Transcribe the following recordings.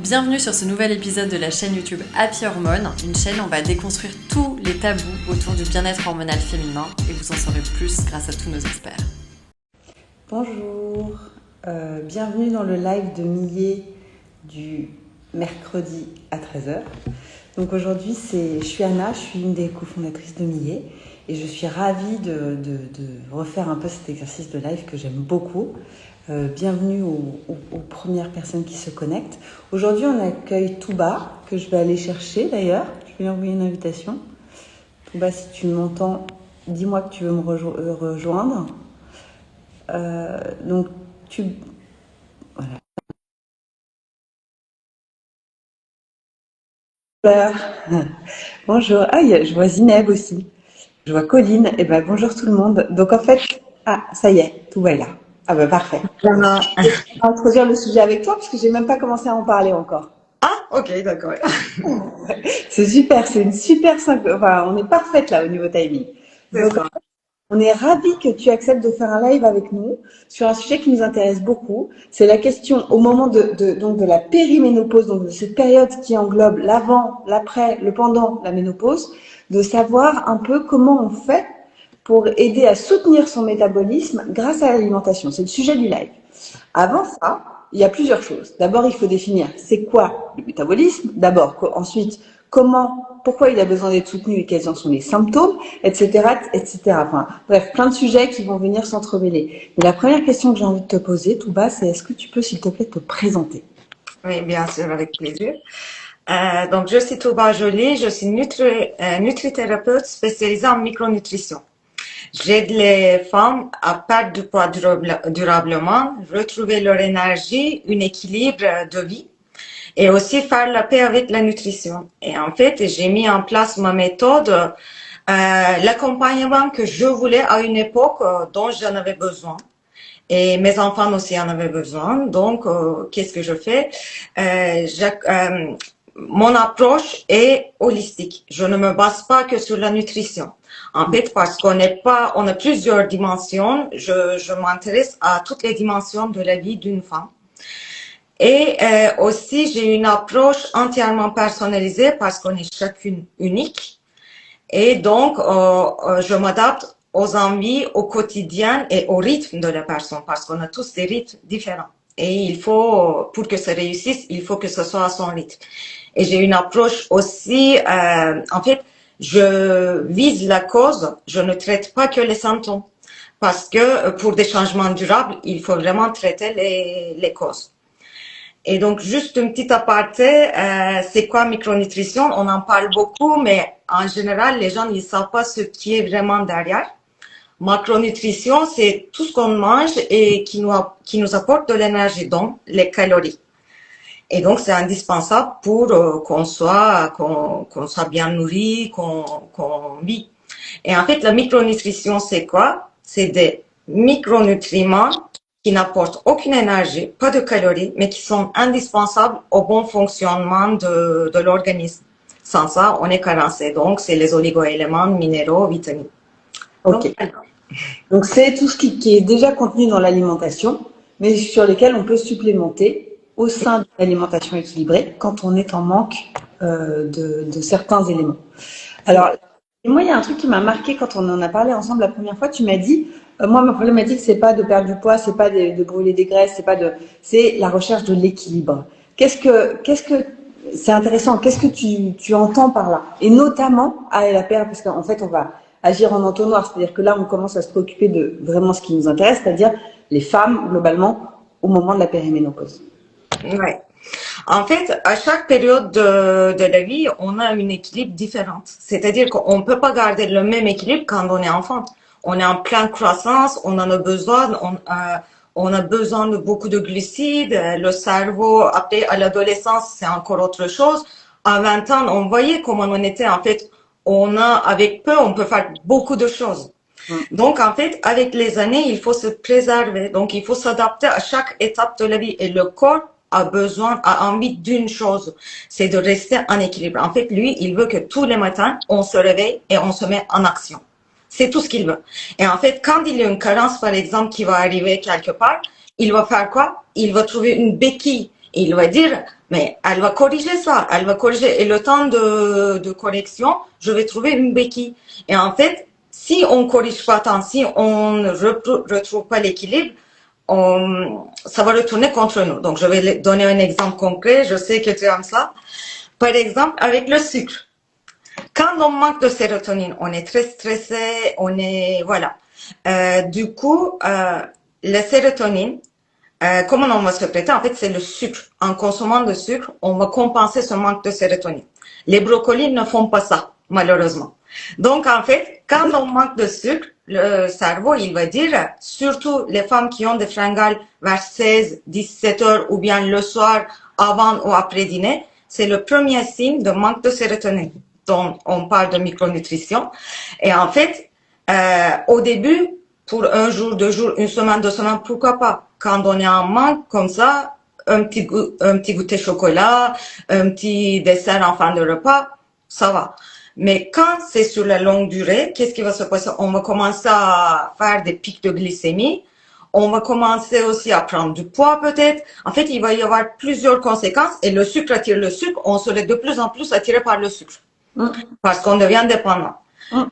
Bienvenue sur ce nouvel épisode de la chaîne YouTube Happy Hormones, une chaîne où on va déconstruire tous les tabous autour du bien-être hormonal féminin et vous en saurez plus grâce à tous nos experts. Bonjour, bienvenue dans le live de Millet du mercredi à 13h. Donc aujourd'hui, je suis Anna, je suis une des cofondatrices de Millet et je suis ravie de refaire un peu cet exercice de live que j'aime beaucoup. Bienvenue aux premières personnes qui se connectent. Aujourd'hui, on accueille Touba, que je vais aller chercher d'ailleurs. Je vais lui envoyer une invitation. Touba, si tu m'entends, dis-moi que tu veux me rejoindre. Donc, voilà. Super. Bonjour. Ah, je vois Zineb aussi. Je vois Colline. Eh ben, bonjour tout le monde. Donc, en fait, ça y est, tout va là. Ah, ben, parfait. Je vais introduire le sujet avec toi, parce que j'ai même pas commencé à en parler encore. Ah, ok, d'accord. C'est super, c'est une super simple. Enfin, on est parfaite là au niveau timing. Donc, on est ravis que tu acceptes de faire un live avec nous sur un sujet qui nous intéresse beaucoup. C'est la question au moment donc de la périménopause, donc de cette période qui englobe l'avant, l'après, le pendant la ménopause, de savoir un peu comment on fait pour aider à soutenir son métabolisme grâce à l'alimentation. C'est le sujet du live. Avant ça, il y a plusieurs choses. D'abord, il faut définir c'est quoi le métabolisme. D'abord, ensuite, pourquoi il a besoin d'être soutenu et quels en sont les symptômes, etc., etc. Enfin, bref, plein de sujets qui vont venir s'entremêler. Mais la première question que j'ai envie de te poser, tout bas, c'est est-ce que tu peux, s'il te plaît, te présenter? Oui, bien sûr, avec plaisir. Donc, je suis Touba Joly, je suis nutrithérapeute spécialisée en micronutrition. J'aide les femmes à perdre du poids durablement, retrouver leur énergie, un équilibre de vie et aussi faire la paix avec la nutrition. Et en fait, j'ai mis en place ma méthode, l'accompagnement que je voulais à une époque dont j'en avais besoin. Et mes enfants aussi en avaient besoin. Donc, qu'est-ce que je fais? Mon approche est holistique. Je ne me base pas que sur la nutrition. En fait, parce on a plusieurs dimensions. Je m'intéresse à toutes les dimensions de la vie d'une femme. Et aussi, j'ai une approche entièrement personnalisée parce qu'on est chacune unique. Et donc, je m'adapte aux envies, au quotidien et au rythme de la personne parce qu'on a tous des rythmes différents. Et pour que ça réussisse, il faut que ce soit à son rythme. Et j'ai une approche aussi, en fait, je vise la cause, je ne traite pas que les symptômes. Parce que pour des changements durables, il faut vraiment traiter les causes. Et donc, juste une petite aparté, c'est quoi micronutrition? On en parle beaucoup, mais en général, les gens ne savent pas ce qui est vraiment derrière. Macronutrition, c'est tout ce qu'on mange et qui nous apporte de l'énergie, donc les calories. Et donc, c'est indispensable pour qu'on soit bien nourri, qu'on vit. Et en fait, la micronutrition, c'est quoi? C'est des micronutriments qui n'apportent aucune énergie, pas de calories, mais qui sont indispensables au bon fonctionnement de l'organisme. Sans ça, on est carencé. Donc, c'est les oligo-éléments, minéraux, vitamines. Ok. Donc, c'est tout ce qui est déjà contenu dans l'alimentation, mais sur lesquels on peut supplémenter au sein de l'alimentation équilibrée quand on est en manque de certains éléments. Alors, moi, il y a un truc qui m'a marqué quand on en a parlé ensemble la première fois. Tu m'as dit, moi, ma problématique, c'est pas de perdre du poids, c'est pas de brûler des graisses, c'est la recherche de l'équilibre. C'est intéressant. Qu'est-ce que tu entends par là? Et notamment à la période, parce qu'en fait, on va agir en entonnoir. C'est-à-dire que là, on commence à se préoccuper de vraiment ce qui nous intéresse, c'est-à-dire les femmes, globalement, au moment de la périménopause. Ouais. En fait, à chaque période de la vie, on a un équilibre différent. C'est-à-dire qu'on ne peut pas garder le même équilibre quand on est enfant. On est en pleine croissance, on en a besoin, on a besoin de beaucoup de glucides. Le cerveau, après, à l'adolescence, c'est encore autre chose. À 20 ans, on voyait comment on était. En fait, avec peu, on peut faire beaucoup de choses. Donc, en fait, avec les années, il faut se préserver. Donc, il faut s'adapter à chaque étape de la vie. Et le corps a envie d'une chose, c'est de rester en équilibre. En fait, lui, il veut que tous les matins, on se réveille et on se met en action. C'est tout ce qu'il veut. Et en fait, quand il y a une carence, par exemple, qui va arriver quelque part, il va faire quoi? Il va trouver une béquille. il va dire, mais elle va corriger ça, elle va corriger. Et le temps de correction, je vais trouver une béquille. Et en fait, si on corrige pas tant, si on ne retrouve pas l'équilibre, ça va retourner contre nous. Donc, je vais donner un exemple concret. Je sais que tu aimes ça. Par exemple, avec le sucre. Quand on manque de sérotonine, on est très stressé, voilà. Du coup, la sérotonine, comment on va se traiter? En fait, c'est le sucre. En consommant du sucre, on va compenser ce manque de sérotonine. Les brocolis ne font pas ça, malheureusement. Donc, en fait, quand on manque de sucre, le cerveau, il va dire, surtout les femmes qui ont des fringales vers 16, 17 heures ou bien le soir, avant ou après dîner, c'est le premier signe de manque de sérotonine. Donc, on parle de micronutrition. Et en fait, au début, pour un jour, 2 jours, une semaine, 2 semaines, pourquoi pas? Quand on est en manque comme ça, un petit goûter chocolat, un petit dessert en fin de repas, ça va. Mais quand c'est sur la longue durée, qu'est-ce qui va se passer? On va commencer à faire des pics de glycémie. On va commencer aussi à prendre du poids peut-être. En fait, il va y avoir plusieurs conséquences et le sucre attire le sucre. On serait de plus en plus attiré par le sucre parce qu'on devient dépendant.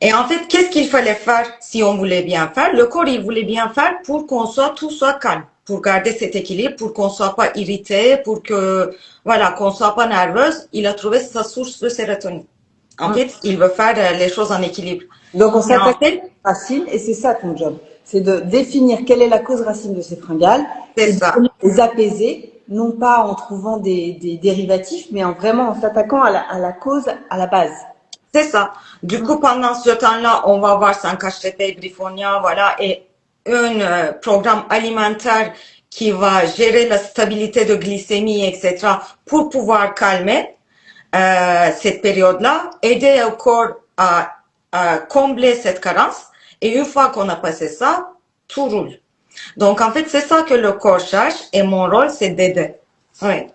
Et en fait, qu'est-ce qu'il fallait faire si on voulait bien faire? Le corps, il voulait bien faire pour qu'on tout soit calme, pour garder cet équilibre, pour qu'on soit pas irrité, pour que, voilà, qu'on soit pas nerveuse. Il a trouvé sa source de sérotonine. En fait, il veut faire les choses en équilibre. Donc, on s'attaque à la racine et c'est ça ton job. C'est de définir quelle est la cause racine de ces fringales. C'est ça. De les apaiser, non pas en trouvant des dérivatifs, mais vraiment en s'attaquant à la cause, à la base. C'est ça. Du coup, pendant ce temps-là, on va avoir 5-HTP, Griffonia, voilà, et un programme alimentaire qui va gérer la stabilité de glycémie, etc., pour pouvoir calmer cette période-là, aider au corps à combler cette carence. Et une fois qu'on a passé ça, tout roule. Donc, en fait, c'est ça que le corps cherche et mon rôle, c'est d'aider. Oui.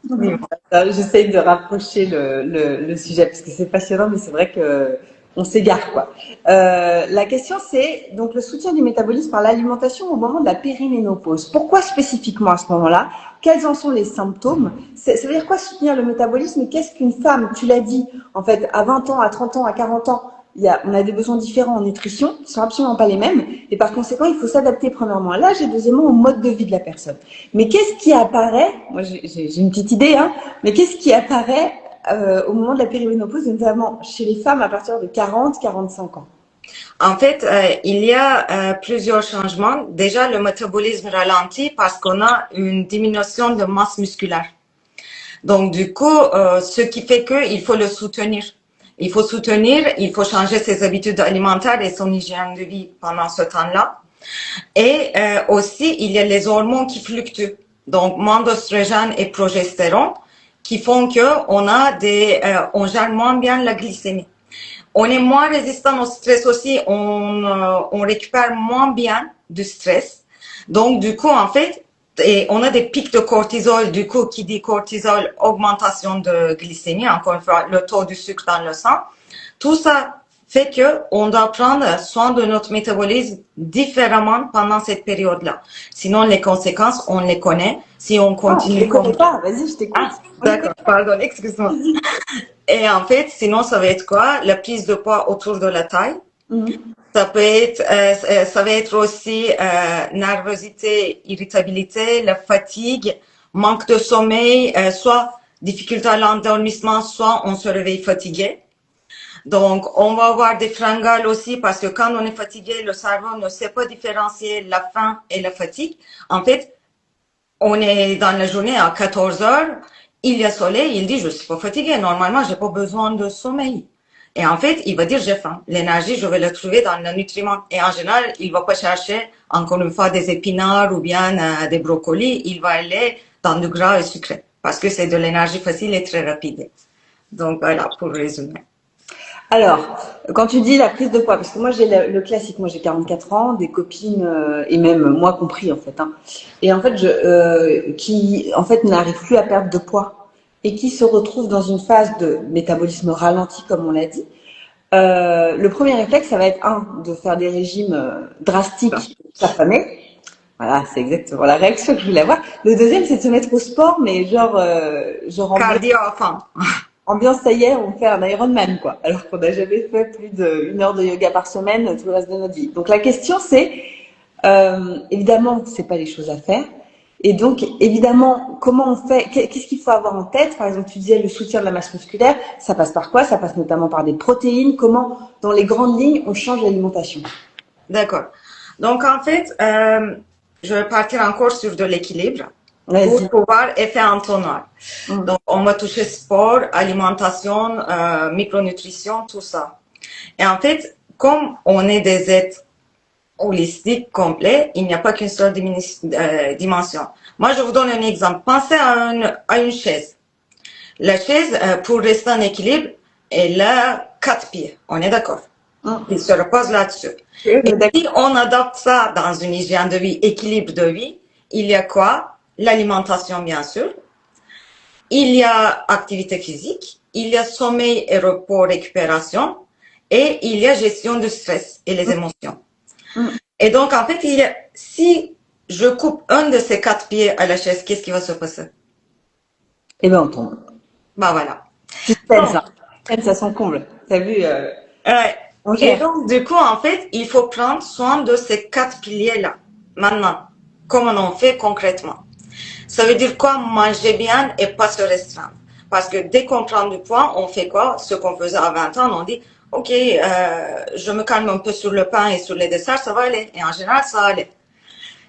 J'essaye de rapprocher le sujet parce que c'est passionnant, mais c'est vrai que on s'égare, quoi. La question, c'est donc le soutien du métabolisme par l'alimentation au moment de la périménopause. Pourquoi spécifiquement à ce moment-là? Quels en sont les symptômes? Ça veut dire quoi soutenir le métabolisme? Et qu'est-ce qu'une femme, tu l'as dit, en fait, à 20 ans, à 30 ans, à 40 ans, on a des besoins différents en nutrition qui sont absolument pas les mêmes. Et par conséquent, il faut s'adapter premièrement à l'âge et deuxièmement au mode de vie de la personne. Mais qu'est-ce qui apparaît? Moi, j'ai une petite idée, hein. Mais qu'est-ce qui apparaît au moment de la périménopause, notamment chez les femmes à partir de 40-45 ans? En fait, il y a plusieurs changements. Déjà, le métabolisme ralentit parce qu'on a une diminution de masse musculaire. Donc, du coup, ce qui fait qu'il faut le soutenir. Il faut soutenir, il faut changer ses habitudes alimentaires et son hygiène de vie pendant ce temps-là. Et aussi, il y a les hormones qui fluctuent. Donc, moins d'oestrogène et progestérone qui font que on gère moins bien la glycémie. On est moins résistant au stress aussi, on récupère moins bien du stress. Donc, du coup, en fait, et on a des pics de cortisol, du coup, qui dit cortisol, augmentation de glycémie, encore une fois, le taux du sucre dans le sang. Tout ça fait que on doit prendre soin de notre métabolisme différemment pendant cette période-là. Sinon, les conséquences, on les connaît. Si on continue. Je ne connais pas, vas-y, je t'écoute. Ah, d'accord, pardon, excuse-moi. Et en fait, sinon, ça va être quoi? La prise de poids autour de la taille. Ça peut être, ça va être aussi nervosité, irritabilité, la fatigue, manque de sommeil, soit difficulté à l'endormissement, soit on se réveille fatigué. Donc, on va avoir des fringales aussi parce que quand on est fatigué, le cerveau ne sait pas différencier la faim et la fatigue. En fait, on est dans la journée à 14 heures, il y a soleil, il dit je suis pas fatigué, normalement j'ai pas besoin de sommeil. Et en fait, il va dire j'ai faim. L'énergie, je vais la trouver dans le nutriment. Et en général, il va pas chercher encore une fois des épinards ou bien des brocolis, il va aller dans du gras et sucré parce que c'est de l'énergie facile et très rapide. Donc voilà, pour résumer. Alors, quand tu dis la prise de poids, parce que moi j'ai le classique, moi j'ai 44 ans, des copines et même moi compris en fait, hein, et en fait qui en fait n'arrivent plus à perdre de poids et qui se retrouvent dans une phase de métabolisme ralenti comme on l'a dit. Le premier réflexe, ça va être de faire des régimes drastiques, s'affamer. Voilà, c'est exactement la réaction que je voulais avoir. Le deuxième, c'est de se mettre au sport, mais genre Cardio à fond. ambiance, ça y est, on fait un Ironman, quoi. Alors qu'on n'a jamais fait plus d'une heure de yoga par semaine tout le reste de notre vie. Donc la question, c'est, évidemment, c'est pas les choses à faire. Et donc, évidemment, comment on fait, qu'est-ce qu'il faut avoir en tête? Par exemple, tu disais le soutien de la masse musculaire, ça passe par quoi? Ça passe notamment par des protéines. Comment, dans les grandes lignes, on change l'alimentation? D'accord. Donc, en fait, je vais partir encore sur de l'équilibre pour Vas-y. pouvoir effet entonnoir. Mm. Donc, on va toucher sport, alimentation, micronutrition, tout ça. Et en fait, comme on est des êtres holistiques, complets, il n'y a pas qu'une seule dimension. Moi, je vous donne un exemple. Pensez à une chaise. La chaise, pour rester en équilibre, elle a 4 pieds. On est d'accord? Il se repose là-dessus. Et si on adapte ça dans une hygiène de vie, équilibre de vie, il y a quoi? L'alimentation, bien sûr. Il y a activité physique. Il y a sommeil et repos, récupération. Et il y a gestion du stress et les émotions. Et donc, en fait, si je coupe un de ces 4 pieds à la chaise, qu'est-ce qui va se passer? Eh ben, on tombe. Bah voilà. Ça s'en comble. T'as vu, on Et gère. donc, du coup, en fait, il faut prendre soin de ces 4 piliers-là. Maintenant, comment on fait concrètement? Ça veut dire quoi? Manger bien et pas se restreindre. Parce que dès qu'on prend du poids, on fait quoi? Ce qu'on faisait à 20 ans, on dit, OK, je me calme un peu sur le pain et sur les desserts, ça va aller. Et en général, ça allait.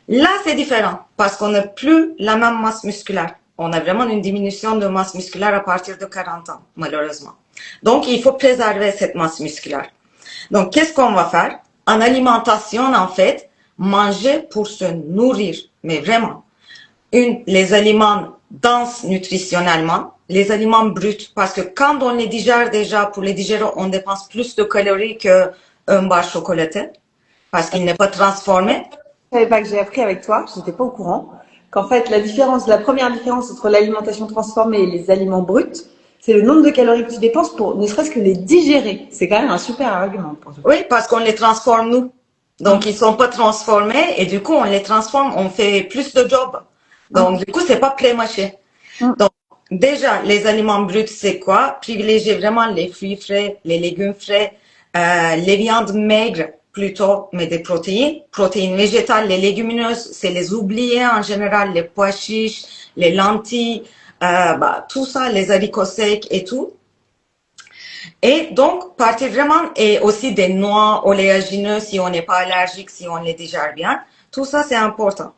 Là, c'est différent parce qu'on n'a plus la même masse musculaire. On a vraiment une diminution de masse musculaire à partir de 40 ans, malheureusement. Donc, il faut préserver cette masse musculaire. Donc, qu'est-ce qu'on va faire? En alimentation, en fait, manger pour se nourrir, mais vraiment. Les aliments denses nutritionnellement, les aliments bruts, parce que quand on les digère déjà, pour les digérer, on dépense plus de calories qu'un bar chocolaté, parce qu'il n'est pas transformé. Je savais pas que j'ai appris avec toi, je n'étais pas au courant, qu'en fait, la première différence entre l'alimentation transformée et les aliments bruts, c'est le nombre de calories que tu dépenses pour ne serait-ce que les digérer. C'est quand même un super argument pour toi. Oui, parce qu'on les transforme nous. Donc, ils sont pas transformés et du coup, on les transforme, on fait plus de job. Donc, du coup, c'est pas pré-mâché. Donc, déjà, les aliments bruts, c'est quoi? Privilégier vraiment les fruits frais, les légumes frais, les viandes maigres plutôt, mais des protéines. Protéines végétales, les légumineuses, c'est les oubliés en général, les pois chiches, les lentilles, tout ça, les haricots secs et tout. Et donc, partir vraiment, et aussi des noix oléagineux si on n'est pas allergique, si on les digère bien. Tout ça, c'est important.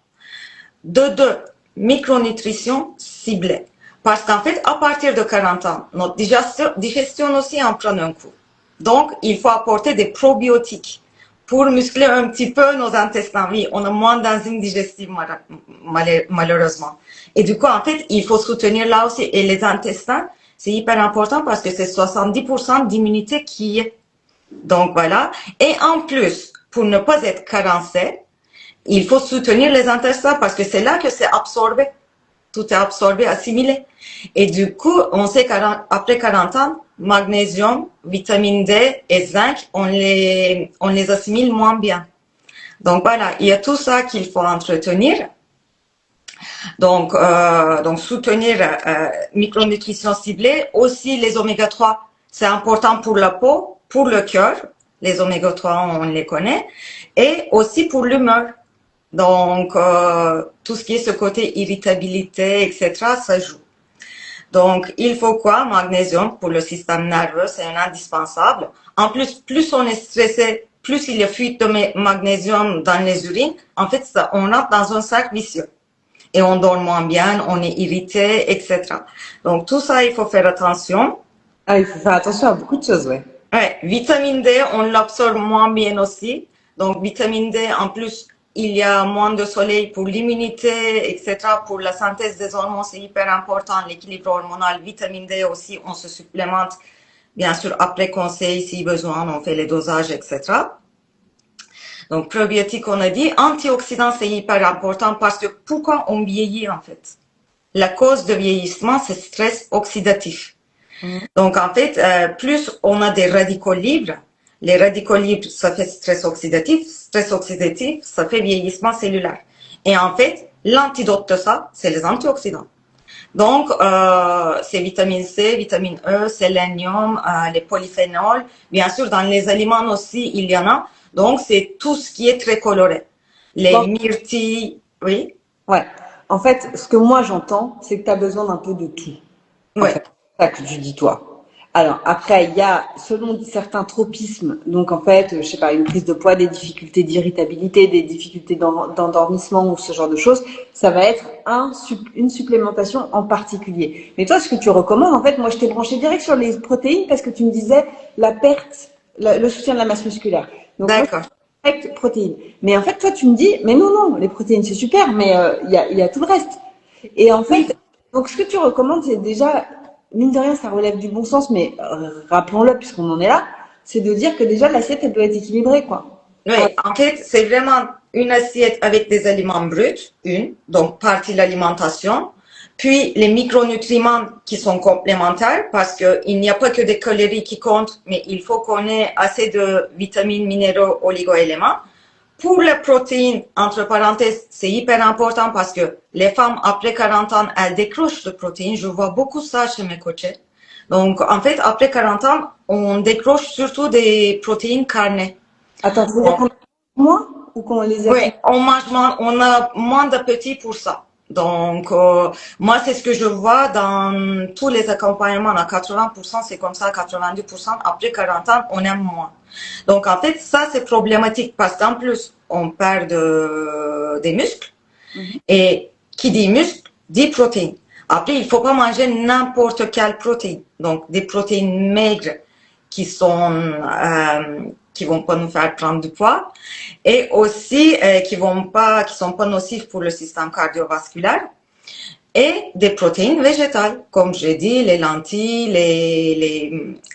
De deux, micronutrition ciblée. Parce qu'en fait, à partir de 40 ans, notre digestion aussi en prend un coup. Donc, il faut apporter des probiotiques pour muscler un petit peu nos intestins. Oui, on a moins d'enzymes digestives, malheureusement. Et du coup, en fait, il faut soutenir là aussi. Et les intestins, c'est hyper important parce que c'est 70% d'immunité qui est. Donc, voilà. Et en plus, pour ne pas être carencé, il faut soutenir les intestins parce que c'est là que c'est absorbé. Tout est absorbé, assimilé. Et du coup, on sait qu'après 40 ans, magnésium, vitamine D et zinc, on les assimile moins bien. Donc voilà, il y a tout ça qu'il faut entretenir. Donc soutenir micronutrition ciblée, aussi les oméga 3, c'est important pour la peau, pour le cœur, les oméga 3 on les connaît, et aussi pour l'humeur. Donc tout ce qui est ce côté irritabilité, etc., ça joue. Donc il faut quoi? Magnésium pour le système nerveux, c'est un indispensable. En plus on est stressé, plus il y a fuite de magnésium dans les urines, en fait on rentre dans un cercle vicieux. Et on dort moins bien, on est irrité, etc. Donc tout ça, il faut faire attention. Ah, il faut faire attention à beaucoup de choses, ouais. Ouais, vitamine D, on l'absorbe moins bien aussi. Donc vitamine D, en plus, il y a moins de soleil pour l'immunité, etc. Pour la synthèse des hormones, c'est hyper important. L'équilibre hormonal, vitamine D aussi, on se supplémente. Bien sûr, après conseil, si besoin, on fait les dosages, etc. Donc, probiotiques, on a dit. Antioxydants, c'est hyper important parce que pourquoi on vieillit, en fait? La cause de vieillissement, c'est stress oxydatif. Donc, en fait, plus on a des radicaux libres, les radicaux libres, ça fait stress oxydatif, ça fait vieillissement cellulaire. Et en fait, l'antidote de ça, c'est les antioxydants. Donc, c'est vitamine C, vitamine E, sélénium, les polyphénols. Bien sûr, dans les aliments aussi, il y en a. Donc, c'est tout ce qui est très coloré. Les myrtilles, oui. Ouais. En fait, ce que moi j'entends, c'est que tu as besoin d'un peu de tout. En Ouais. fait, c'est ça que tu dis toi. Alors après, il y a selon certains tropismes, donc en fait, je sais pas, une prise de poids, des difficultés d'irritabilité, des difficultés d'endormissement ou ce genre de choses, ça va être une supplémentation en particulier. Mais toi, ce que tu recommandes, en fait, moi je t'ai branché direct sur les protéines parce que tu me disais la perte, le soutien de la masse musculaire. Donc moi, D'accord. direct protéines. Mais en fait, toi, tu me dis, mais non, les protéines c'est super, mais il y a tout le reste. Et en fait, donc ce que tu recommandes, c'est déjà, mine de rien, ça relève du bon sens, mais rappelons-le puisqu'on en est là, c'est de dire que déjà l'assiette, elle doit être équilibrée, quoi. Oui, en fait, c'est vraiment une assiette avec des aliments bruts, donc partie l'alimentation, puis les micronutriments qui sont complémentaires parce qu'il n'y a pas que des calories qui comptent, mais il faut qu'on ait assez de vitamines, minéraux, oligo-éléments. Pour les protéines, entre parenthèses, c'est hyper important parce que les femmes après 40 ans, elles décrochent de protéines. Je vois beaucoup ça chez mes coachés. Donc, en fait, après 40 ans, on décroche surtout des protéines carnées. Attends, tu veux dire qu'on a moins ou qu'on les a? Oui, on mange moins, on a moins d'appétit pour ça. Donc, moi, c'est ce que je vois dans tous les accompagnements. À 80%, c'est comme ça, 90%. Après 40 ans, on aime moins. Donc, en fait, ça, c'est problématique parce qu'en plus, on perd des muscles. Et qui dit muscle, dit protéines. Après, il faut pas manger n'importe quelle protéine. Donc, des protéines maigres qui vont pas nous faire prendre du poids et aussi qui sont pas nocifs pour le système cardiovasculaire et des protéines végétales, comme j'ai dit, les lentilles,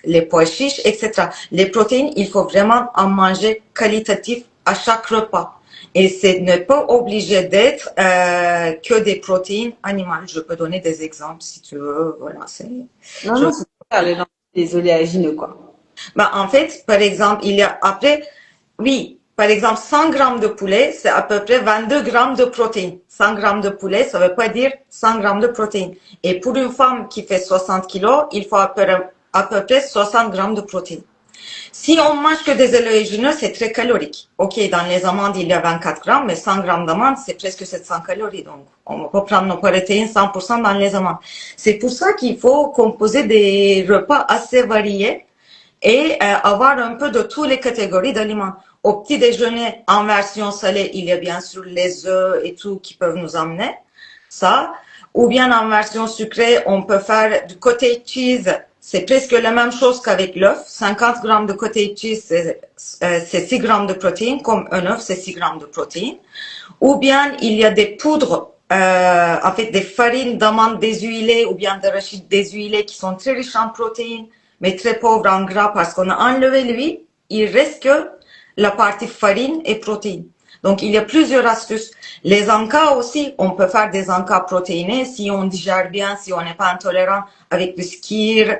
les pois chiches, etc. Les protéines, il faut vraiment en manger qualitatif à chaque repas. Et ce n'est pas obligé d'être que des protéines animales. Je peux donner des exemples si tu veux. Voilà, Non, c'est super, les oléagineux, quoi. Bah, en fait, par exemple, par exemple, 100 grammes de poulet, c'est à peu près 22 grammes de protéines. 100 grammes de poulet, ça veut pas dire 100 grammes de protéines. Et pour une femme qui fait 60 kilos, il faut à peu près 60 grammes de protéines. Si on mange que des oléagineux, c'est très calorique. Ok, dans les amandes, il y a 24 grammes, mais 100 grammes d'amandes, c'est presque 700 calories. Donc, on va pas prendre nos protéines 100% dans les amandes. C'est pour ça qu'il faut composer des repas assez variés et avoir un peu de toutes les catégories d'aliments. Au petit déjeuner, en version salée, il y a bien sûr les œufs et tout qui peuvent nous amener ça. Ou bien en version sucrée, on peut faire du cottage cheese. C'est presque la même chose qu'avec l'œuf. 50 grammes de cottage cheese, c'est 6 grammes de protéines, comme un œuf, c'est 6 grammes de protéines. Ou bien il y a des poudres, en fait des farines d'amandes déshuilées ou bien d'arachides déshuilées qui sont très riches en protéines, mais très pauvres en gras parce qu'on a enlevé l'huile. Il reste que la partie farine et protéines. Donc, il y a plusieurs astuces. Les encas aussi, on peut faire des encas protéinés si on digère bien, si on n'est pas intolérant avec du skyr,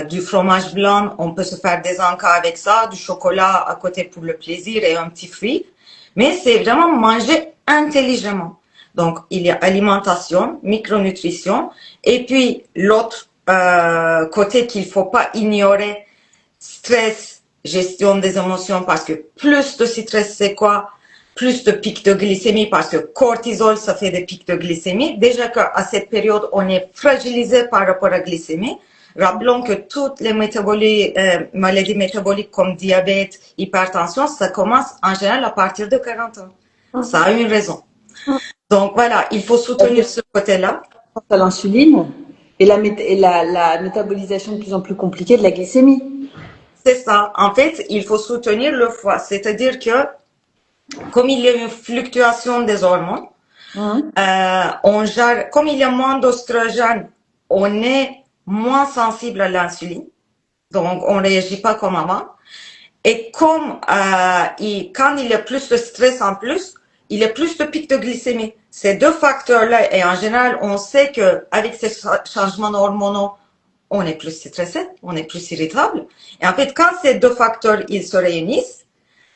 du fromage blanc. On peut se faire des encas avec ça, du chocolat à côté pour le plaisir et un petit fruit. Mais c'est vraiment manger intelligemment. Donc, il y a alimentation, micronutrition, et puis l'autre côté qu'il faut pas ignorer, stress, gestion des émotions, parce que plus de stress, c'est quoi? Plus de pics de glycémie, parce que cortisol, ça fait des pics de glycémie. Déjà qu'à cette période, on est fragilisé par rapport à la glycémie. Rappelons que toutes les maladies métaboliques comme diabète, hypertension, ça commence en général à partir de 40 ans. Ça a une raison. Donc voilà, il faut soutenir ce côté-là. À l'insuline et la métabolisation de plus en plus compliquée de la glycémie. C'est ça. En fait, il faut soutenir le foie. C'est-à-dire que, comme il y a une fluctuation des hormones, comme il y a moins d'oestrogène, on est moins sensible à l'insuline. Donc, on ne réagit pas comme avant. Et comme quand il y a plus de stress en plus, il y a plus de pics de glycémie. Ces deux facteurs-là, et en général, on sait qu'avec ces changements hormonaux, on est plus stressé, on est plus irritable. Et en fait, quand ces deux facteurs, ils se réunissent,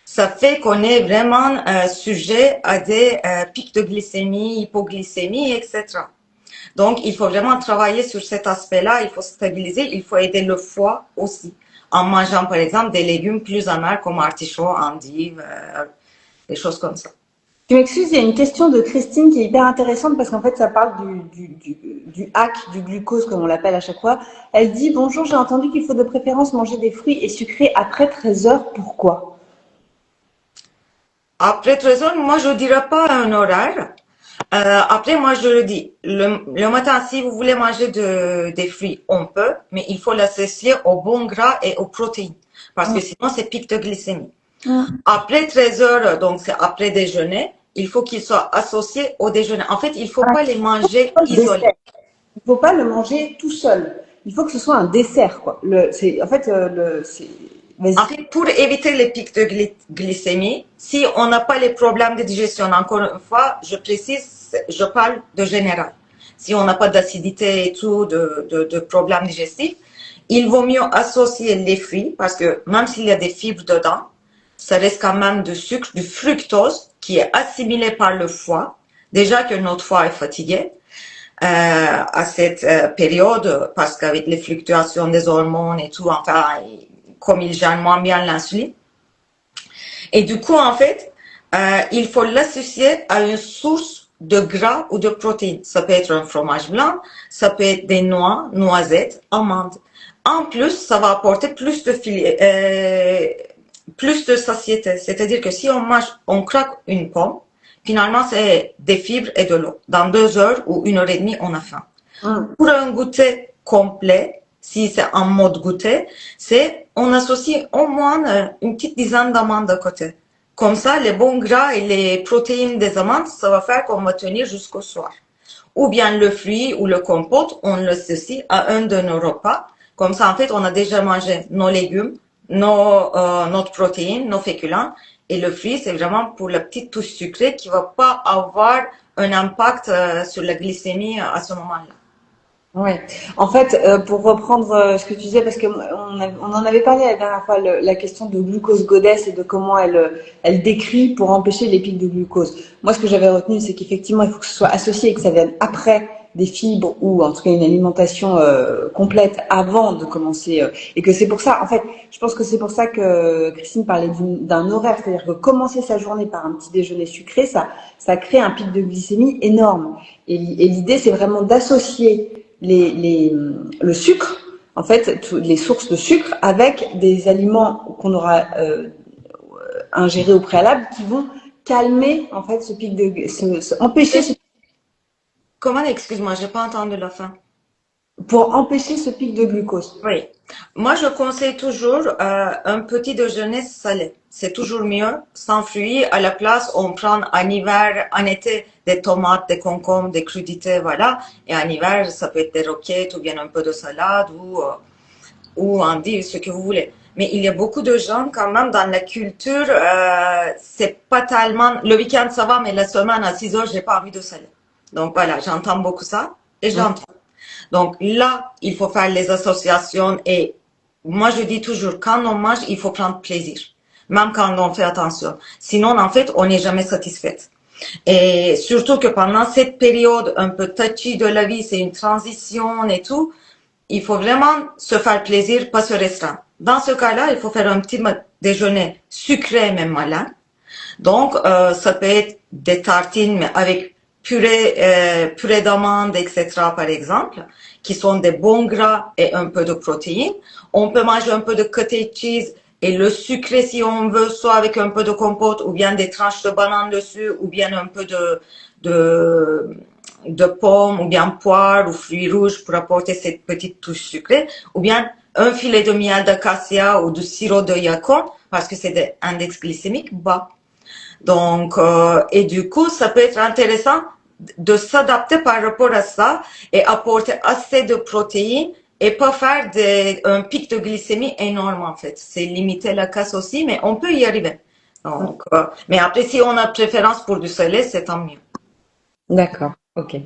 ça fait qu'on est vraiment sujet à des pics de glycémie, hypoglycémie, etc. Donc, il faut vraiment travailler sur cet aspect-là. Il faut stabiliser. Il faut aider le foie aussi en mangeant, par exemple, des légumes plus amers comme artichaut, endives, des choses comme ça. Tu m'excuses, il y a une question de Christine qui est hyper intéressante parce qu'en fait, ça parle du hack du glucose, comme on l'appelle à chaque fois. Elle dit, bonjour, j'ai entendu qu'il faut de préférence manger des fruits et sucrés après 13 heures. Pourquoi? Après 13 heures, moi, je dirais pas un horaire. Après, moi, je le dis, le matin, si vous voulez manger des fruits, on peut, mais il faut l'associer aux bons gras et aux protéines, parce que sinon, c'est pic de glycémie. Après 13 heures, donc c'est après déjeuner, il faut qu'ils soient associés au déjeuner. En fait, il faut pas les manger isolés. Il faut pas le manger tout seul. Il faut que ce soit un dessert, quoi. En fait, vas-y. En fait, pour éviter les pics de glycémie, si on n'a pas les problèmes de digestion, encore une fois, je précise, je parle de général. Si on n'a pas d'acidité et tout, de problèmes digestifs, il vaut mieux associer les fruits parce que même s'il y a des fibres dedans, ça reste quand même du sucre, du fructose qui est assimilé par le foie. Déjà que notre foie est fatigué à cette période parce qu'avec les fluctuations des hormones et tout, enfin, comme il gère moins bien l'insuline. Et du coup, en fait, il faut l'associer à une source de gras ou de protéines. Ça peut être un fromage blanc, ça peut être des noix, noisettes, amandes. En plus, ça va apporter plus de satiété. C'est-à-dire que si on mange, on craque une pomme, finalement, c'est des fibres et de l'eau. Dans 2 heures ou 1 heure et demie, on a faim. Pour un goûter complet, si c'est en mode goûter, on associe au moins une petite dizaine d'amandes à côté. Comme ça, les bons gras et les protéines des amandes, ça va faire qu'on va tenir jusqu'au soir. Ou bien le fruit ou le compote, on l'associe à un de nos repas. Comme ça, en fait, on a déjà mangé nos légumes, notre protéine, nos féculents. Et le fruit, c'est vraiment pour la petite touche sucrée qui va pas avoir un impact sur la glycémie à ce moment-là. Oui. En fait, pour reprendre ce que tu disais, parce que on en avait parlé la dernière fois, la question de glucose goddess et de comment elle décrit pour empêcher les pics de glucose. Moi, ce que j'avais retenu, c'est qu'effectivement, il faut que ce soit associé et que ça vienne après des fibres ou en tout cas une alimentation complète avant de commencer. Et que c'est pour ça, en fait, je pense que c'est pour ça que Christine parlait d'un horaire, c'est-à-dire que commencer sa journée par un petit déjeuner sucré, ça crée un pic de glycémie énorme. Et l'idée, c'est vraiment d'associer le sucre, en fait, les sources de sucre avec des aliments qu'on aura ingérés au préalable qui vont calmer en fait ce pic empêcher Comment, excuse-moi, j'ai pas entendu la fin. pour empêcher ce pic de glucose. Oui. Moi, je conseille toujours un petit déjeuner salé. C'est toujours mieux. Sans fruits, à la place, on prend en hiver, en été, des tomates, des concombres, des crudités, voilà. Et en hiver, ça peut être des roquettes ou bien un peu de salade ou endives, ce que vous voulez. Mais il y a beaucoup de gens, quand même, dans la culture, c'est pas tellement... Le week-end, ça va, mais la semaine, à 6 heures, j'ai pas envie de salé. Donc voilà, j'entends beaucoup ça et j'entends. Donc là, il faut faire les associations et moi je dis toujours, quand on mange, il faut prendre plaisir, même quand on fait attention. Sinon, en fait, on n'est jamais satisfaite. Et surtout que pendant cette période un peu touchy de la vie, c'est une transition et tout, il faut vraiment se faire plaisir, pas se restreindre. Dans ce cas-là, il faut faire un petit déjeuner sucré, même malin. Donc, ça peut être des tartines, mais avec purée d'amandes, etc., par exemple, qui sont des bons gras et un peu de protéines. On peut manger un peu de cottage cheese et le sucré, si on veut, soit avec un peu de compote ou bien des tranches de banane dessus ou bien un peu de pommes ou bien poire ou fruits rouges pour apporter cette petite touche sucrée ou bien un filet de miel d'acacia ou du sirop de yacon parce que c'est des index glycémiques bas. Donc, et du coup, ça peut être intéressant de s'adapter par rapport à ça et apporter assez de protéines et pas faire un pic de glycémie énorme en fait. C'est limiter la casse aussi, mais on peut y arriver. Donc, mais après, si on a préférence pour du salé, c'est tant mieux. D'accord, ok.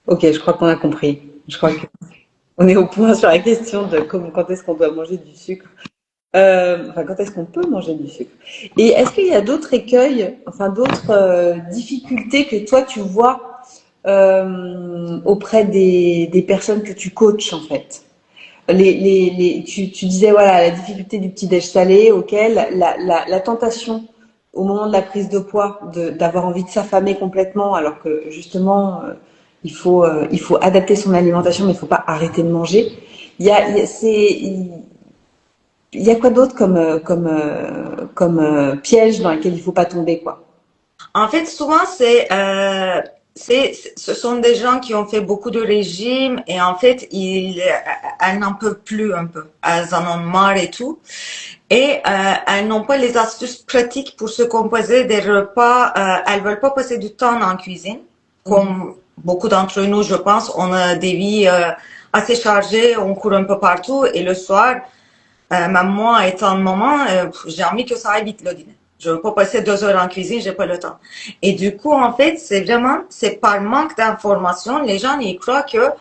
Ok, je crois qu'on a compris. Je crois qu'on est au point sur la question de quand est-ce qu'on doit manger du sucre. Enfin, quand est-ce qu'on peut manger du sucre? Et est-ce qu'il y a d'autres écueils, enfin d'autres difficultés que toi tu vois auprès des personnes que tu coaches en fait? Tu disais voilà la difficulté du petit déj salé, auquel la tentation au moment de la prise de poids d'avoir envie de s'affamer complètement, alors que justement il faut adapter son alimentation, mais il faut pas arrêter de manger. Il y a quoi d'autre comme piège dans lequel il faut pas tomber, quoi? En fait, souvent, ce sont des gens qui ont fait beaucoup de régimes et en fait, elles n'en peuvent plus un peu. Elles en ont marre et tout. Et elles n'ont pas les astuces pratiques pour se composer des repas. Elles veulent pas passer du temps en cuisine, comme beaucoup d'entre nous, je pense. On a des vies assez chargées, on court un peu partout et le soir, même moi étant maman, j'ai envie que ça aille vite le dîner. Je veux pas passer 2 heures en cuisine, j'ai pas le temps. Et du coup, en fait, c'est par manque d'information. Les gens y croient que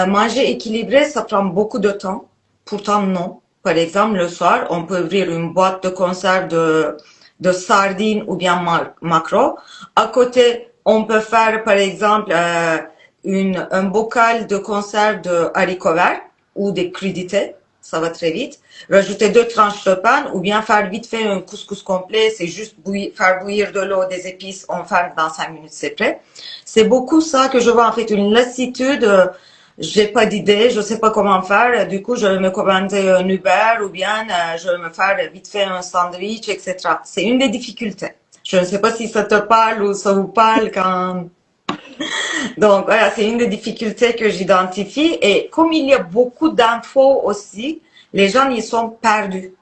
manger équilibré, ça prend beaucoup de temps. Pourtant, non. Par exemple, le soir, on peut ouvrir une boîte de conserve de sardines ou bien maquereaux. À côté, on peut faire, par exemple, un bocal de conserve de haricots verts ou des crudités. Ça va très vite. Rajouter 2 tranches de pain ou bien faire vite fait un couscous complet. C'est juste faire bouillir de l'eau, des épices, on fait dans 5 minutes, c'est prêt. C'est beaucoup ça que je vois en fait, une lassitude. J'ai pas d'idée, je sais pas comment faire. Du coup, je vais me commander un Uber ou bien je vais me faire vite fait un sandwich, etc. C'est une des difficultés. Je ne sais pas si ça te parle ou ça vous parle quand... Donc voilà, c'est une des difficultés que j'identifie. Et comme il y a beaucoup d'infos aussi, les gens y sont perdus.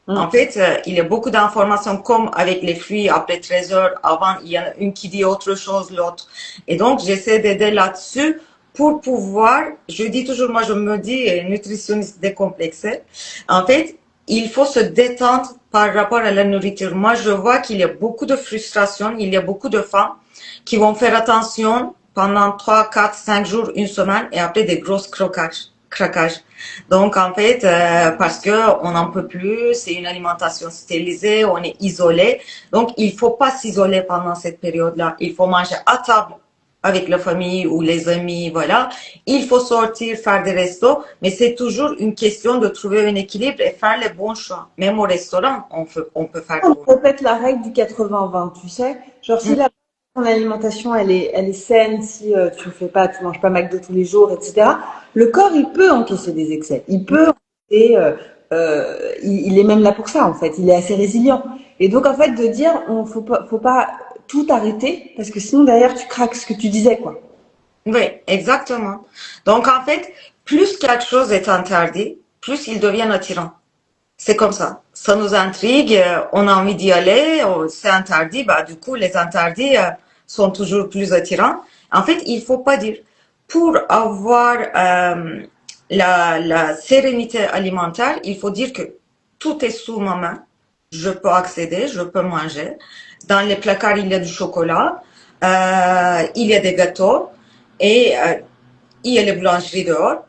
En fait, il y a beaucoup d'informations comme avec les fruits après 13 heures. Avant, il y en a une qui dit autre chose, l'autre. Et donc, j'essaie d'aider là-dessus pour pouvoir, je dis toujours, moi je me dis nutritionniste décomplexé. En fait, il faut se détendre par rapport à la nourriture. Moi, je vois qu'il y a beaucoup de frustration, il y a beaucoup de femmes qui vont faire attention pendant 3, 4, 5 jours, une semaine et après des grosses craquages. Donc en fait, parce que on n'en peut plus, c'est une alimentation stérilisée, on est isolé. Donc il faut pas s'isoler pendant cette période-là. Il faut manger à table avec la famille ou les amis, voilà. Il faut sortir, faire des restos, mais c'est toujours une question de trouver un équilibre et faire les bons choix. Même au restaurant, on peut faire. On répète la règle du 80-20, tu sais. Genre si ton alimentation elle est saine, si tu manges pas McDo tous les jours, etc. Le corps il peut encaisser des excès, il peut encaisser, il est même là pour ça en fait, il est assez résilient. Et donc en fait de dire faut pas tout arrêter parce que sinon derrière tu craques, ce que tu disais quoi. Oui, exactement. Donc en fait, plus quelque chose est interdit, plus il devient attirant. C'est comme ça. Ça nous intrigue, on a envie d'y aller, c'est interdit, bah du coup les interdits sont toujours plus attirants. En fait, il faut pas dire. Pour avoir la sérénité alimentaire, il faut dire que tout est sous ma main. Je peux accéder, je peux manger. Dans les placards, il y a du chocolat, il y a des gâteaux et il y a les boulangeries dehors.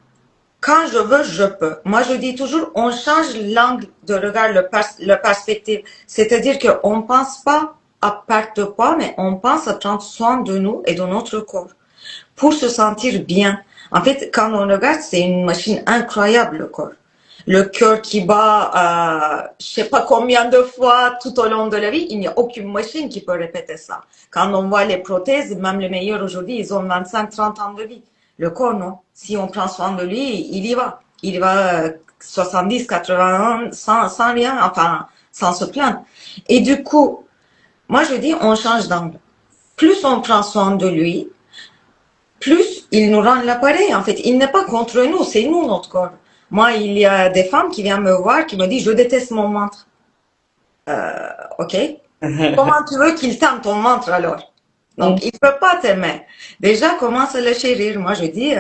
Quand je veux, je peux. Moi, je dis toujours, on change l'angle de regard, le perspective. C'est-à-dire qu'on ne pense pas à perte de poids, mais on pense à prendre soin de nous et de notre corps pour se sentir bien. En fait, quand on regarde, c'est une machine incroyable, le corps. Le cœur qui bat, je sais pas combien de fois tout au long de la vie, il n'y a aucune machine qui peut répéter ça. Quand on voit les prothèses, même les meilleurs aujourd'hui, ils ont 25-30 ans de vie. Le corps, non. Si on prend soin de lui, il y va. Il y va 70, 80 ans sans rien, enfin, sans se plaindre. Et du coup, moi je dis, on change d'angle. Plus on prend soin de lui, plus il nous rend l'appareil. En fait, il n'est pas contre nous, c'est nous notre corps. Moi, il y a des femmes qui viennent me voir, qui me disent, je déteste mon ventre. Ok. Comment tu veux qu'il t'aime ton ventre alors? Donc, il ne peut pas t'aimer. Déjà, commence à le chérir. Moi, je dis,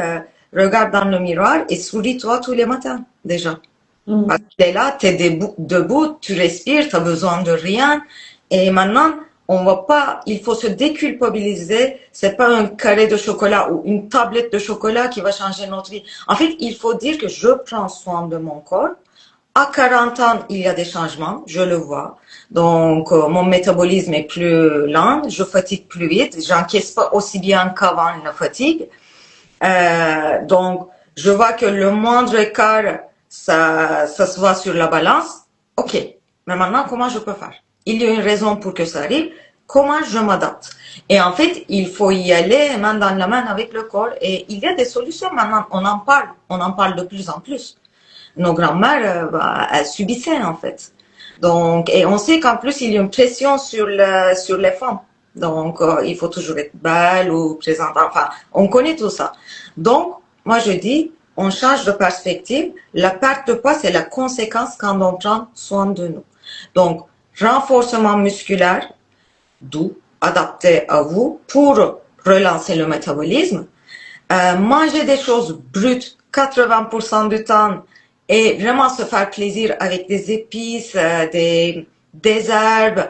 regarde dans le miroir et souris-toi tous les matins, déjà. Parce que t'es là, t'es debout, tu respires, t'as besoin de rien. Et maintenant, on va pas, il faut se déculpabiliser. C'est pas un carré de chocolat ou une tablette de chocolat qui va changer notre vie. En fait, il faut dire que je prends soin de mon corps À 40 ans, il y a des changements, je le vois. Donc, mon métabolisme est plus lent, je fatigue plus vite, j'encaisse pas aussi bien qu'avant la fatigue. Donc, je vois que le moindre écart, ça se voit sur la balance. Ok, mais maintenant, comment je peux faire? Il y a une raison pour que ça arrive. Comment je m'adapte? Et en fait, il faut y aller main dans la main avec le corps. Et il y a des solutions maintenant. On en parle de plus en plus. Nos grands-mères, elles subissaient en fait. Donc, et on sait qu'en plus, il y a une pression sur les femmes. Donc, il faut toujours être belle ou présentable. Enfin, on connaît tout ça. Donc, moi, je dis, on change de perspective. La perte de poids, c'est la conséquence quand on prend soin de nous. Donc, renforcement musculaire, d'où adapté à vous pour relancer le métabolisme. Manger des choses brutes 80% du temps et vraiment se faire plaisir avec des épices, des herbes,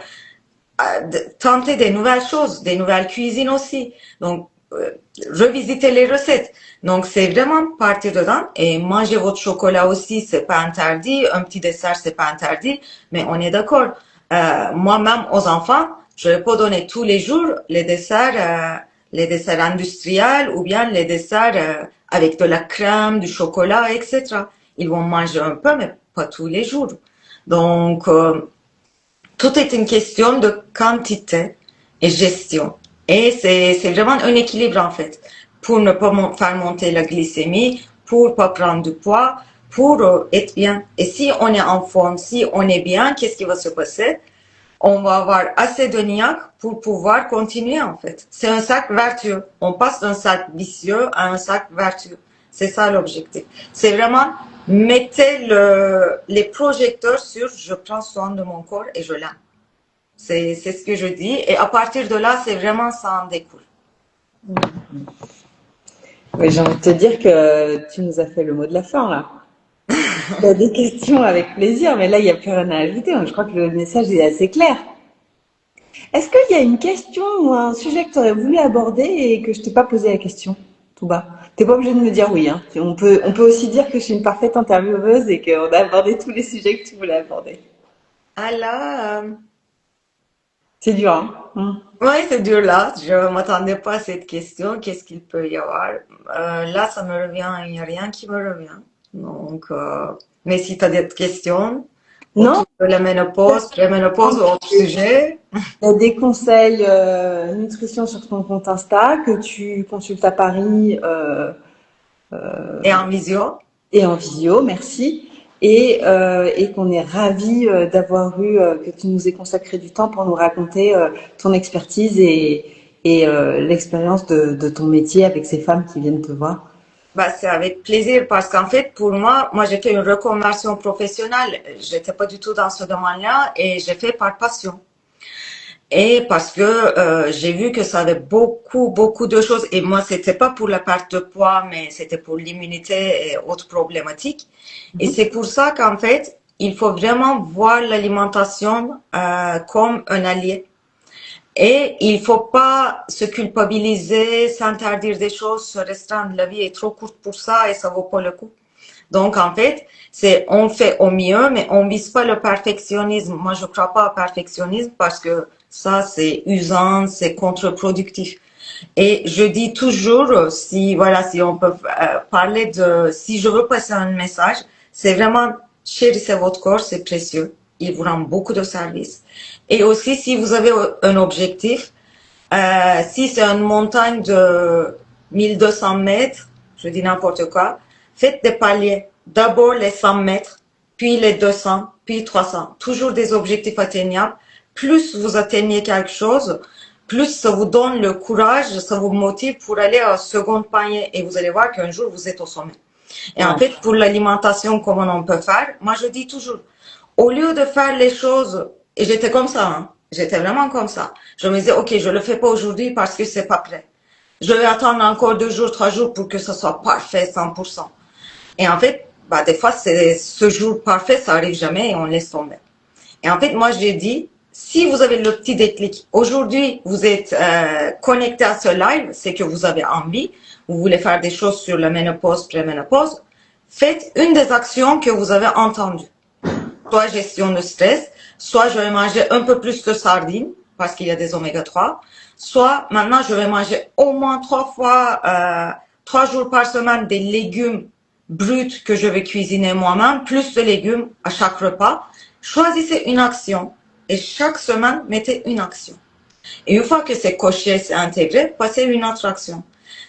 tenter des nouvelles choses, des nouvelles cuisines aussi. Donc, revisiter les recettes. Donc, c'est vraiment partir dedans et manger votre chocolat aussi, c'est pas interdit. Un petit dessert, c'est pas interdit. Mais on est d'accord. Moi-même, aux enfants, je vais pas donner tous les jours les desserts industriels ou bien les desserts avec de la crème, du chocolat, etc. Ils vont manger un peu, mais pas tous les jours. Donc, tout est une question de quantité et gestion. Et c'est vraiment un équilibre en fait, pour ne pas faire monter la glycémie, pour pas prendre du poids, pour être bien. Et si on est en forme, si on est bien, qu'est-ce qui va se passer? On va avoir assez de niaque pour pouvoir continuer en fait. C'est un cercle vertueux. On passe d'un cercle vicieux à un cercle vertueux. C'est ça l'objectif. C'est vraiment mettez les projecteurs sur je prends soin de mon corps et je l'aime. C'est ce que je dis. Et à partir de là, c'est vraiment ça en découle. Oui, j'ai envie de te dire que tu nous as fait le mot de la fin là. Il y a des questions avec plaisir, mais là, il n'y a plus rien à ajouter. Je crois que le message est assez clair. Est-ce qu'il y a une question ou un sujet que tu aurais voulu aborder et que je t'ai pas posé la question, tout bas? T'es pas obligé de me dire oui, hein. On peut aussi dire que je suis une parfaite intervieweuse et qu'on a abordé tous les sujets que tu voulais aborder. Alors, C'est dur, hein. oui, c'est dur là. Je m'attendais pas à cette question. Qu'est-ce qu'il peut y avoir? Là, ça me revient. Il n'y a rien qui me revient. Donc, mais si tu as des questions Non, autour de la ménopause, préménopause ou autre sujet, il y a des conseils nutrition sur ton compte Insta que tu consultes à Paris et en visio. et en visio, merci. Et qu'on est ravis d'avoir eu, que tu nous aies consacré du temps pour nous raconter ton expertise et l'expérience de ton métier avec ces femmes qui viennent te voir. Bah, c'est avec plaisir parce qu'en fait, pour moi, j'ai fait une reconversion professionnelle. J'étais pas du tout dans ce domaine-là et j'ai fait par passion. Et parce que j'ai vu que ça avait beaucoup de choses. Et moi, c'était pas pour la perte de poids, mais c'était pour l'immunité et autres problématiques. Et c'est pour ça qu'en fait, il faut vraiment voir l'alimentation comme un allié. Et il faut pas se culpabiliser, s'interdire des choses, se restreindre. La vie est trop courte pour ça et ça vaut pas le coup. Donc, en fait, on fait au mieux, mais on vise pas le perfectionnisme. Moi, je crois pas au perfectionnisme parce que ça, c'est usant, c'est contre-productif. Et je dis toujours, si on peut parler si je veux passer un message, c'est vraiment chérissez votre corps, c'est précieux. Il vous rend beaucoup de services. Et aussi, si vous avez un objectif, si c'est une montagne de 1200 mètres, je dis n'importe quoi, faites des paliers. D'abord les 100 mètres, puis les 200, puis 300. Toujours des objectifs atteignables. Plus vous atteignez quelque chose, plus ça vous donne le courage, ça vous motive pour aller au second palier. Et vous allez voir qu'un jour, vous êtes au sommet. Et en fait, pour l'alimentation, comment on peut faire? Moi, je dis toujours, au lieu de faire les choses, et j'étais comme ça, hein, j'étais vraiment comme ça. Je me disais, ok, je le fais pas aujourd'hui parce que c'est pas prêt. Je vais attendre encore 2 jours, 3 jours pour que ce soit parfait, 100%. Et en fait, des fois, c'est ce jour parfait, ça arrive jamais et on laisse tomber. Et en fait, moi, j'ai dit, si vous avez le petit déclic, aujourd'hui, vous êtes connecté à ce live, c'est que vous avez envie, vous voulez faire des choses sur la ménopause, préménopause, faites une des actions que vous avez entendues. soit gestion de stress, soit je vais manger un peu plus de sardines parce qu'il y a des oméga 3, soit maintenant je vais manger au moins 3 jours par semaine des légumes bruts que je vais cuisiner moi-même, plus de légumes à chaque repas. Choisissez une action et chaque semaine mettez une action. Et une fois que c'est coché, c'est intégré, passez une autre action.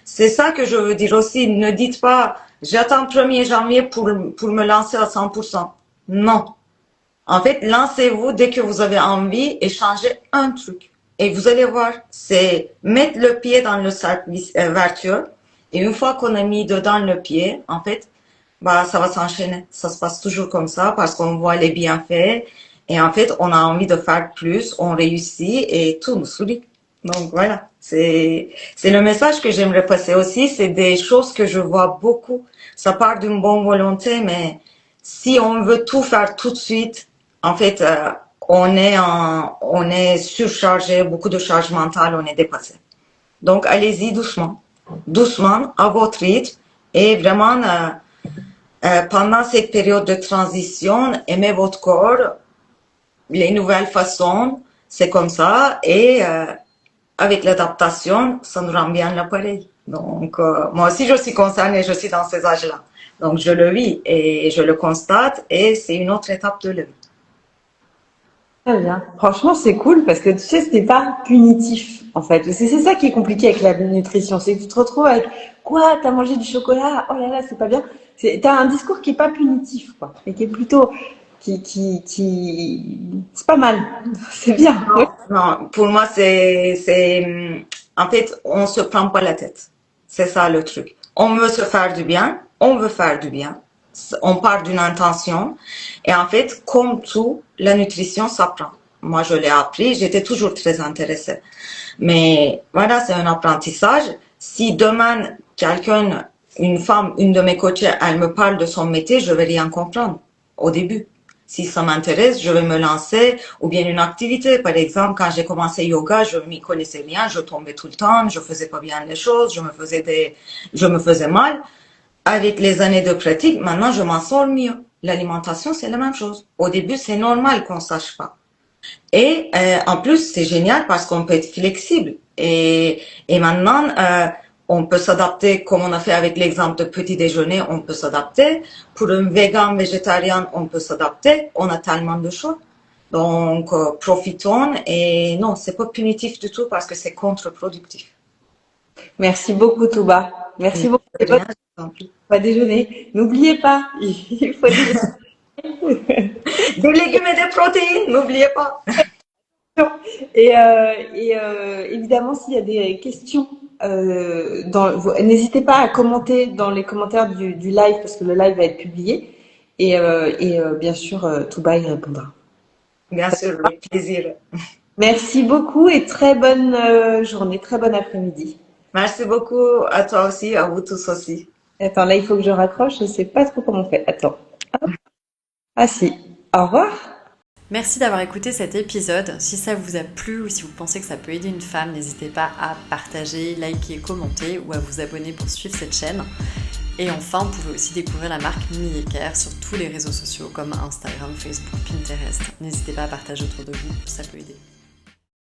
C'est ça que je veux dire aussi. Ne dites pas, j'attends 1er janvier pour me lancer à 100%. Non. En fait, lancez-vous dès que vous avez envie et changez un truc. Et vous allez voir, c'est mettre le pied dans le cercle vertueux. Et une fois qu'on a mis dedans le pied, en fait, ça va s'enchaîner. Ça se passe toujours comme ça parce qu'on voit les bienfaits. Et en fait, on a envie de faire plus, on réussit et tout nous sourit. Donc voilà, c'est le message que j'aimerais passer aussi. C'est des choses que je vois beaucoup. Ça part d'une bonne volonté, mais si on veut tout faire tout de suite, en fait, on est surchargé, beaucoup de charge mentale, on est dépassé. Donc allez-y doucement, doucement, à votre rythme et vraiment pendant cette période de transition, aimez votre corps, les nouvelles façons, c'est comme ça et avec l'adaptation, ça nous rend bien l'appareil. Donc, moi aussi, je suis concernée, je suis dans ces âges-là. Donc, je le vis et je le constate et c'est une autre étape de la vie. Très bien. Franchement, c'est cool parce que tu sais, c'était pas punitif, en fait. C'est ça qui est compliqué avec la nutrition. C'est que tu te retrouves avec quoi? T'as mangé du chocolat? Oh là là, c'est pas bien. T'as un discours qui est pas punitif, quoi. Et qui est plutôt, c'est pas mal. C'est bien. Non, non, pour moi, en fait, on se prend pas la tête. C'est ça le truc. On veut se faire du bien, on veut faire du bien. On part d'une intention. Et en fait, comme tout, la nutrition s'apprend. Moi, je l'ai appris, j'étais toujours très intéressée. Mais voilà, c'est un apprentissage. Si demain, une femme, une de mes coachées, elle me parle de son métier, je vais rien comprendre au début. Si ça m'intéresse, je vais me lancer, ou bien une activité. Par exemple, quand j'ai commencé yoga, je m'y connaissais rien, je tombais tout le temps, je faisais pas bien les choses, je me faisais mal. Avec les années de pratique, maintenant, je m'en sors mieux. L'alimentation, c'est la même chose. Au début, c'est normal qu'on sache pas. Et en plus, c'est génial parce qu'on peut être flexible. Et maintenant, on peut s'adapter, comme on a fait avec l'exemple de petit déjeuner, on peut s'adapter. Pour un végan, végétarien, on peut s'adapter. On a tellement de choix. Donc, profitons. Et non, c'est pas punitif du tout parce que c'est contre-productif. Merci beaucoup, Touba. Merci beaucoup. Pas déjeuner. N'oubliez pas, il faut des légumes et des protéines, n'oubliez pas. Et évidemment, s'il y a des questions, n'hésitez pas à commenter dans les commentaires du live parce que le live va être publié. Et bien sûr, Touba y répondra. Bien sûr, avec plaisir. Merci beaucoup et très bonne journée, très bon après-midi. Merci beaucoup à toi aussi, à vous tous aussi. Attends, là, il faut que je raccroche. Je ne sais pas trop comment on fait. Attends. Ah si. Au revoir. Merci d'avoir écouté cet épisode. Si ça vous a plu ou si vous pensez que ça peut aider une femme, n'hésitez pas à partager, liker, commenter ou à vous abonner pour suivre cette chaîne. Et enfin, vous pouvez aussi découvrir la marque Mieker sur tous les réseaux sociaux comme Instagram, Facebook, Pinterest. N'hésitez pas à partager autour de vous, ça peut aider.